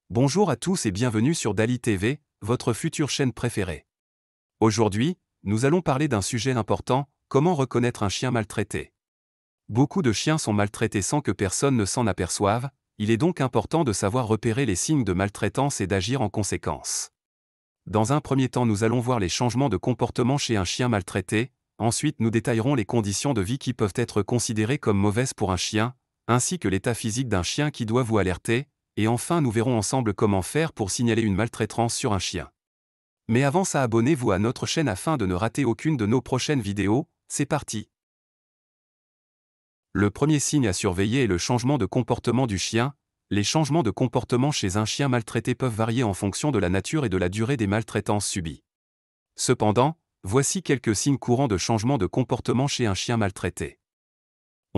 Bonjour à tous et bienvenue sur Dali TV, votre future chaîne préférée. Aujourd'hui, nous allons parler d'un sujet important, comment reconnaître un chien maltraité. Beaucoup de chiens sont maltraités sans que personne ne s'en aperçoive, il est donc important de savoir repérer les signes de maltraitance et d'agir en conséquence. Dans un premier temps, nous allons voir les changements de comportement chez un chien maltraité, ensuite nous détaillerons les conditions de vie qui peuvent être considérées comme mauvaises pour un chien, ainsi que l'état physique d'un chien qui doit vous alerter, et enfin nous verrons ensemble comment faire pour signaler une maltraitance sur un chien. Mais avant ça, abonnez-vous à notre chaîne afin de ne rater aucune de nos prochaines vidéos, c'est parti. Le premier signe à surveiller est le changement de comportement du chien. Les changements de comportement chez un chien maltraité peuvent varier en fonction de la nature et de la durée des maltraitances subies. Cependant, voici quelques signes courants de changement de comportement chez un chien maltraité.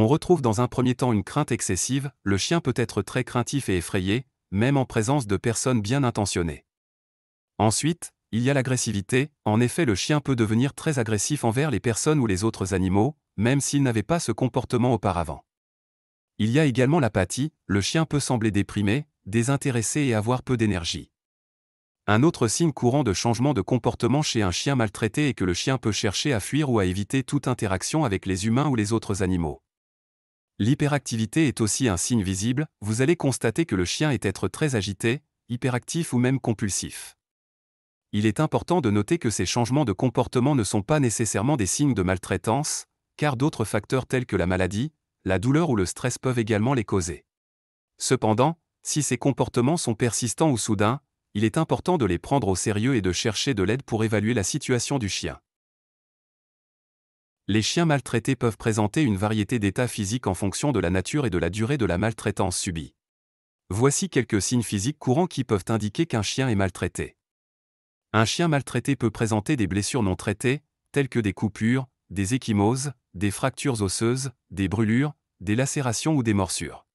On retrouve dans un premier temps une crainte excessive, le chien peut être très craintif et effrayé, même en présence de personnes bien intentionnées. Ensuite, il y a l'agressivité, en effet le chien peut devenir très agressif envers les personnes ou les autres animaux, même s'il n'avait pas ce comportement auparavant. Il y a également l'apathie, le chien peut sembler déprimé, désintéressé et avoir peu d'énergie. Un autre signe courant de changement de comportement chez un chien maltraité est que le chien peut chercher à fuir ou à éviter toute interaction avec les humains ou les autres animaux. L'hyperactivité est aussi un signe visible, vous allez constater que le chien est être très agité, hyperactif ou même compulsif. Il est important de noter que ces changements de comportement ne sont pas nécessairement des signes de maltraitance, car d'autres facteurs tels que la maladie, la douleur ou le stress peuvent également les causer. Cependant, si ces comportements sont persistants ou soudains, il est important de les prendre au sérieux et de chercher de l'aide pour évaluer la situation du chien. Les chiens maltraités peuvent présenter une variété d'états physiques en fonction de la nature et de la durée de la maltraitance subie. Voici quelques signes physiques courants qui peuvent indiquer qu'un chien est maltraité. Un chien maltraité peut présenter des blessures non traitées, telles que des coupures, des ecchymoses, des fractures osseuses, des brûlures, des lacérations ou des morsures.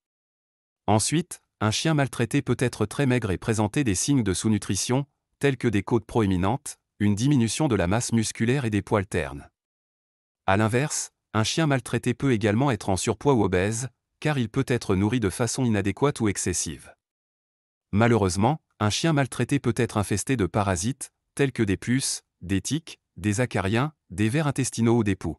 Ensuite, un chien maltraité peut être très maigre et présenter des signes de sous-nutrition, tels que des côtes proéminentes, une diminution de la masse musculaire et des poils ternes. A l'inverse, un chien maltraité peut également être en surpoids ou obèse, car il peut être nourri de façon inadéquate ou excessive. Malheureusement, un chien maltraité peut être infesté de parasites, tels que des puces, des tiques, des acariens, des vers intestinaux ou des poux.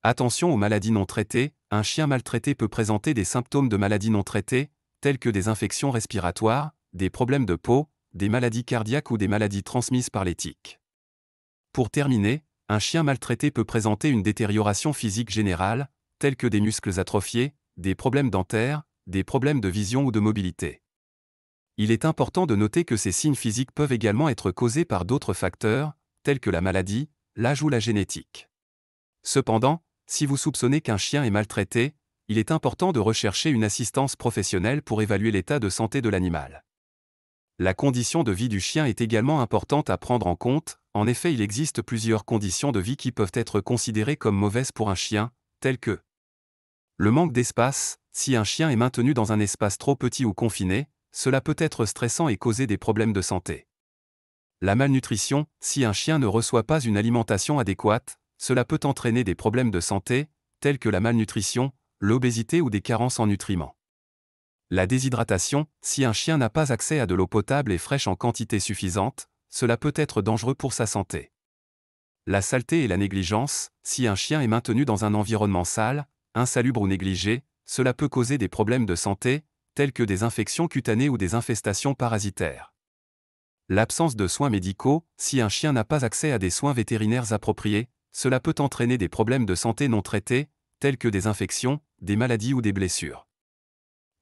Attention aux maladies non traitées, un chien maltraité peut présenter des symptômes de maladies non traitées, tels que des infections respiratoires, des problèmes de peau, des maladies cardiaques ou des maladies transmises par les tiques. Pour terminer, un chien maltraité peut présenter une détérioration physique générale, telle que des muscles atrophiés, des problèmes dentaires, des problèmes de vision ou de mobilité. Il est important de noter que ces signes physiques peuvent également être causés par d'autres facteurs, tels que la maladie, l'âge ou la génétique. Cependant, si vous soupçonnez qu'un chien est maltraité, il est important de rechercher une assistance professionnelle pour évaluer l'état de santé de l'animal. La condition de vie du chien est également importante à prendre en compte, en effet il existe plusieurs conditions de vie qui peuvent être considérées comme mauvaises pour un chien, telles que le manque d'espace, si un chien est maintenu dans un espace trop petit ou confiné, cela peut être stressant et causer des problèmes de santé. La malnutrition, si un chien ne reçoit pas une alimentation adéquate, cela peut entraîner des problèmes de santé, tels que la malnutrition, l'obésité ou des carences en nutriments. La déshydratation, si un chien n'a pas accès à de l'eau potable et fraîche en quantité suffisante, cela peut être dangereux pour sa santé. La saleté et la négligence, si un chien est maintenu dans un environnement sale, insalubre ou négligé, cela peut causer des problèmes de santé, tels que des infections cutanées ou des infestations parasitaires. L'absence de soins médicaux, si un chien n'a pas accès à des soins vétérinaires appropriés, cela peut entraîner des problèmes de santé non traités, tels que des infections, des maladies ou des blessures.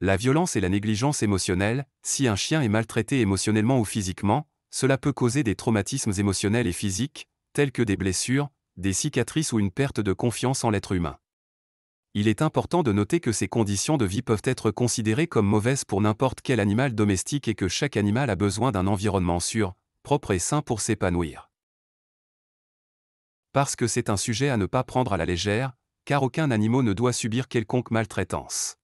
La violence et la négligence émotionnelle, si un chien est maltraité émotionnellement ou physiquement, cela peut causer des traumatismes émotionnels et physiques, tels que des blessures, des cicatrices ou une perte de confiance en l'être humain. Il est important de noter que ces conditions de vie peuvent être considérées comme mauvaises pour n'importe quel animal domestique et que chaque animal a besoin d'un environnement sûr, propre et sain pour s'épanouir. Parce que c'est un sujet à ne pas prendre à la légère, car aucun animal ne doit subir quelconque maltraitance.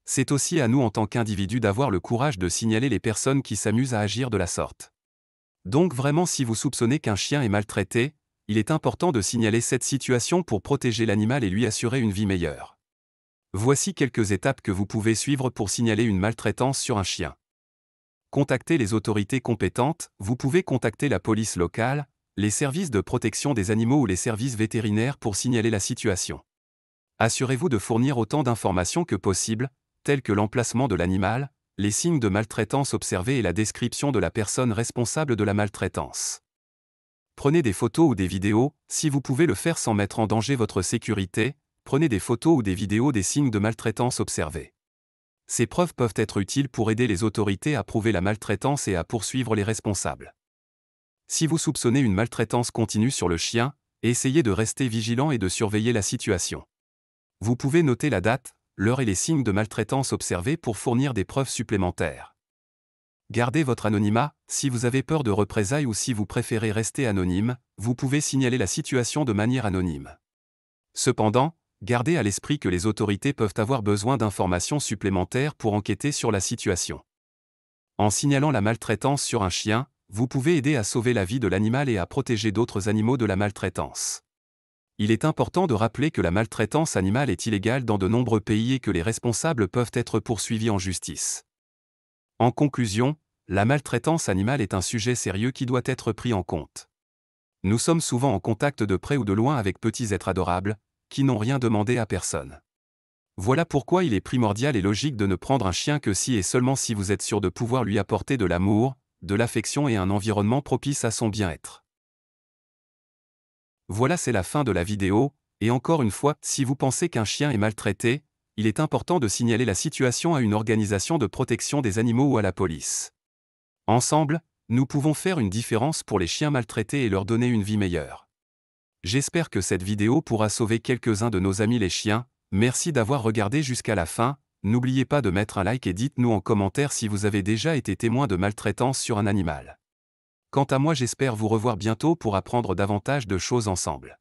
C'est aussi à nous en tant qu'individus d'avoir le courage de signaler les personnes qui s'amusent à agir de la sorte. Donc vraiment si vous soupçonnez qu'un chien est maltraité, il est important de signaler cette situation pour protéger l'animal et lui assurer une vie meilleure. Voici quelques étapes que vous pouvez suivre pour signaler une maltraitance sur un chien. Contactez les autorités compétentes, vous pouvez contacter la police locale, les services de protection des animaux ou les services vétérinaires pour signaler la situation. Assurez-vous de fournir autant d'informations que possible, telles que l'emplacement de l'animal, les signes de maltraitance observés et la description de la personne responsable de la maltraitance. Prenez des photos ou des vidéos, si vous pouvez le faire sans mettre en danger votre sécurité, prenez des photos ou des vidéos des signes de maltraitance observés. Ces preuves peuvent être utiles pour aider les autorités à prouver la maltraitance et à poursuivre les responsables. Si vous soupçonnez une maltraitance continue sur le chien, essayez de rester vigilant et de surveiller la situation. Vous pouvez noter la date, l'heure et les signes de maltraitance observés pour fournir des preuves supplémentaires. Gardez votre anonymat, si vous avez peur de représailles ou si vous préférez rester anonyme, vous pouvez signaler la situation de manière anonyme. Cependant, gardez à l'esprit que les autorités peuvent avoir besoin d'informations supplémentaires pour enquêter sur la situation. En signalant la maltraitance sur un chien, vous pouvez aider à sauver la vie de l'animal et à protéger d'autres animaux de la maltraitance. Il est important de rappeler que la maltraitance animale est illégale dans de nombreux pays et que les responsables peuvent être poursuivis en justice. En conclusion, la maltraitance animale est un sujet sérieux qui doit être pris en compte. Nous sommes souvent en contact de près ou de loin avec petits êtres adorables, qui n'ont rien demandé à personne. Voilà pourquoi il est primordial et logique de ne prendre un chien que si et seulement si vous êtes sûr de pouvoir lui apporter de l'amour, de l'affection et un environnement propice à son bien-être. Voilà, c'est la fin de la vidéo, et encore une fois, si vous pensez qu'un chien est maltraité, il est important de signaler la situation à une organisation de protection des animaux ou à la police. Ensemble, nous pouvons faire une différence pour les chiens maltraités et leur donner une vie meilleure. J'espère que cette vidéo pourra sauver quelques-uns de nos amis les chiens. Merci d'avoir regardé jusqu'à la fin, n'oubliez pas de mettre un like et dites-nous en commentaire si vous avez déjà été témoin de maltraitance sur un animal. Quant à moi, j'espère vous revoir bientôt pour apprendre davantage de choses ensemble.